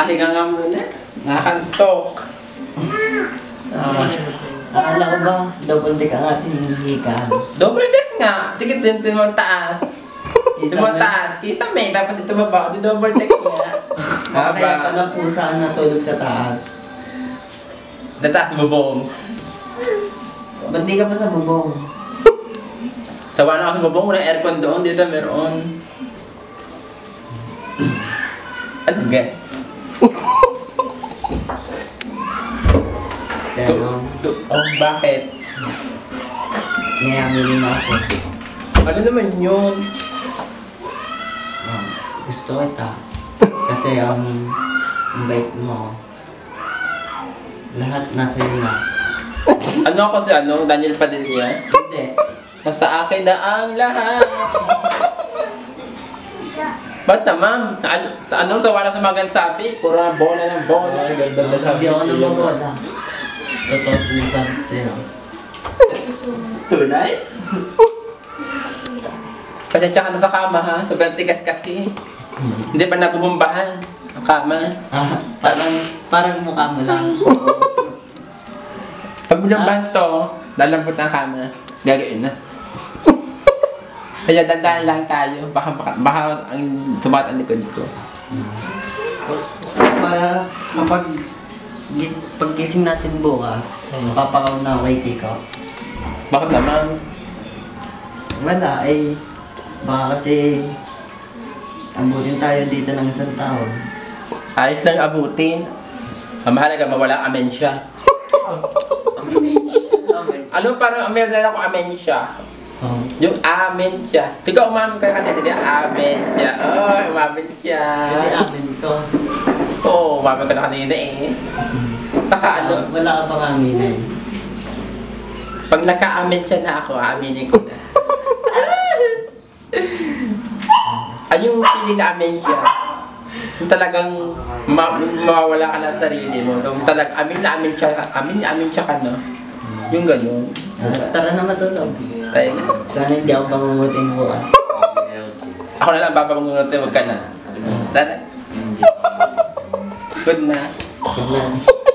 Pahinga nga muna. Nakakantok. Akala ko ba, double deck ang ating hihikan? Double deck nga. Tigit din timuntaan. Timuntaan. Kita may, dapat dito baba. Di double deck nga. Kaya pala po saan natulog sa taas. Nataas bubong. Ba't di ka pa sa bubong? Sawa na ako bubong. Walang aircon doon. Dito meron. Ano ga? Pero, Oh, bakit? niyamili na ako. Ano naman yun? Gusto kita. Kasi ang bait mo. Lahat nasa iyo na. Ano ako si ano? Daniel Padilla? Hindi. Nasa akin na ang lahat. Ba't naman? Sa anong sawa na sa mga gansabi? Pura bola ng bola. Hindi ako namabola. Totoo sinasabi ko sa'yo. Tunay? Pasensya ka na sa kama ha? Sobrang tigas kasi. Hindi pa nabubumbahan ang kama. Parang mukha mo lang. Pag bulumbahan to, lalambot ng kama. Gagawin na. Kaya dandahan lang tayo. Baka ang sumat ang likod ko. Kapag paggising natin bukas, papakaw na ako kay Kiko. Bakit naman? Wala, baka kasi abutin tayo dito ng isang taon. Ayos lang abutin. Ang mahalaga mawala amensya. Ano parang meron na ako amensya? Oh. Yung amen siya. Tika umamin ka kanina, hindi amen siya. Oh, umamin siya. Hindi amin ko. Oo, umamin ka na kanina eh. Saka ano, Wala ka pang aminin. pag naka-amen siya na ako, aaminin ko na. Ay, yung feeling na amen siya. Yung talagang mawawala ka ng sarili mo. Yung talagang amin na amin siya ka, no? Yung gano'n. Tara na matulog. Tayo na. Sana hindi ako pangunguting bukas. Ako na lang papamungutin, wag ka na. Tara. Good na. Good night.